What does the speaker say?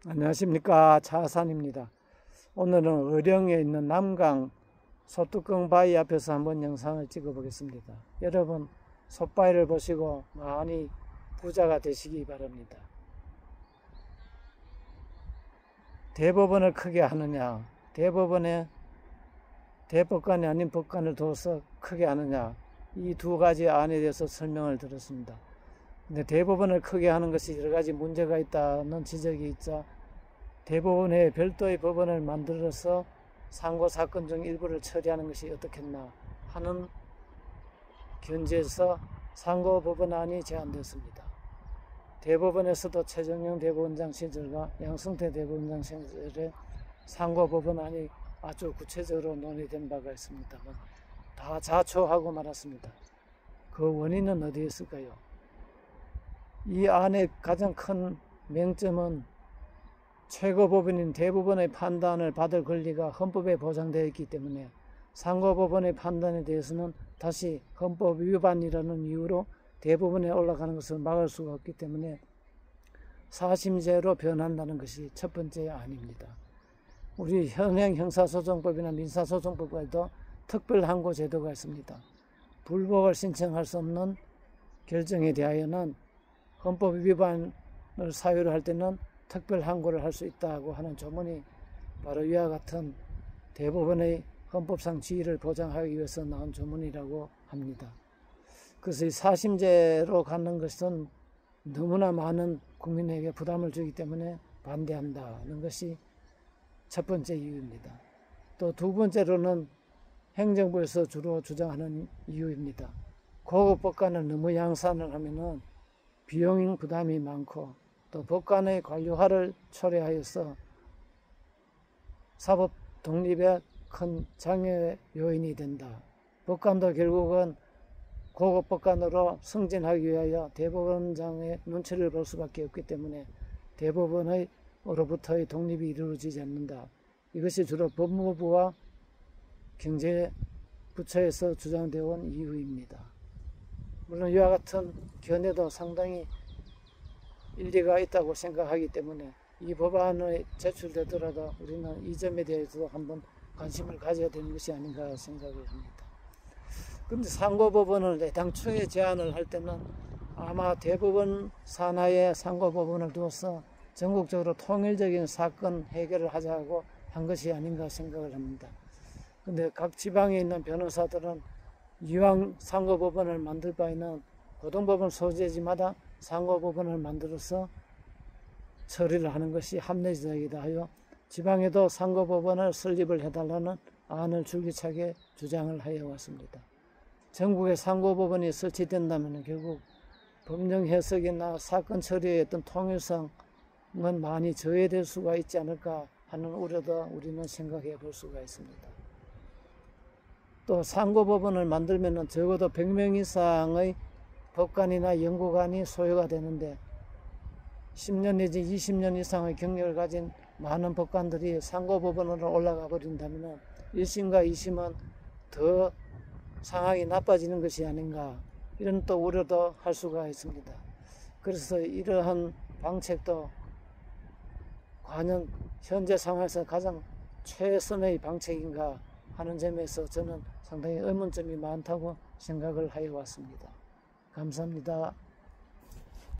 안녕하십니까, 차하산입니다. 오늘은 의령에 있는 남강 소뚜껑 바위 앞에서 한번 영상을 찍어 보겠습니다. 여러분 솥바위를 보시고 많이 부자가 되시기 바랍니다. 대법원을 크게 하느냐, 대법관이 아닌 법관을 둬서 크게 하느냐, 이 두 가지 안에 대해서 설명을 들었습니다. 근데 대법원을 크게 하는 것이 여러 가지 문제가 있다는 지적이 있자 대법원에 별도의 법원을 만들어서 상고 사건 중 일부를 처리하는 것이 어떻겠나 하는 견지에서 상고 법원안이 제안되었습니다. 대법원에서도 최정영 대법원장 시절과 양승태 대법원장 시절에 상고 법원안이 아주 구체적으로 논의된 바가 있습니다만 다 자초하고 말았습니다. 그 원인은 어디에 있을까요? 이 안의 가장 큰 맹점은 최고법원인 대법원의 판단을 받을 권리가 헌법에 보장되어 있기 때문에 상고법원의 판단에 대해서는 다시 헌법 위반이라는 이유로 대법원에 올라가는 것을 막을 수가 없기 때문에 사심제로 변한다는 것이 첫 번째 안입니다. 우리 현행 형사소송법이나 민사소송법에도 특별항고 제도가 있습니다. 불복을 신청할 수 없는 결정에 대하여는 헌법 위반을 사유로 할 때는 특별항고를 할 수 있다고 하는 조문이 바로 이와 같은 대법원의 헌법상 지위를 보장하기 위해서 나온 조문이라고 합니다. 그래서 이 사심제로 가는 것은 너무나 많은 국민에게 부담을 주기 때문에 반대한다는 것이 첫 번째 이유입니다. 또 두 번째로는 행정부에서 주로 주장하는 이유입니다. 고급 법관을 너무 양산을 하면은 비용 부담이 많고 또 법관의 관료화를 초래하여서 사법 독립에 큰 장애 요인이 된다. 법관도 결국은 고급 법관으로 승진하기 위하여 대법원장의 눈치를 볼 수밖에 없기 때문에 대법원으로부터의 독립이 이루어지지 않는다. 이것이 주로 법무부와 경제부처에서 주장되어 온 이유입니다. 물론 이와 같은 견해도 상당히 일리가 있다고 생각하기 때문에 이 법안이 제출되더라도 우리는 이 점에 대해서도 한번 관심을 가져야 되는 것이 아닌가 생각을 합니다. 그런데 상고법원을 애당초에 제안을 할 때는 아마 대법원 산하에 상고법원을 두어서 전국적으로 통일적인 사건 해결을 하자고 한 것이 아닌가 생각을 합니다. 그런데 각 지방에 있는 변호사들은 이왕 상고법원을 만들 바에는 고등법원 소재지마다 상고법원을 만들어서 처리를 하는 것이 합리적이다 하여 지방에도 상고법원을 설립을 해달라는 안을 줄기차게 주장을 하여 왔습니다. 전국에 상고법원이 설치된다면 결국 법령 해석이나 사건 처리의 어떤 통일성은 많이 저해될 수가 있지 않을까 하는 우려도 우리는 생각해 볼 수가 있습니다. 또 상고법원을 만들면 적어도 100명 이상의 법관이나 연구관이 소요가 되는데 10년 내지 20년 이상의 경력을 가진 많은 법관들이 상고법원으로 올라가 버린다면 1심과 2심은 더 상황이 나빠지는 것이 아닌가 이런 또 우려도 할 수가 있습니다. 그래서 이러한 방책도 과연 현재 상황에서 가장 최선의 방책인가 하는 점에서 저는 상당히 의문점이 많다고 생각을 하여 왔습니다. 감사합니다.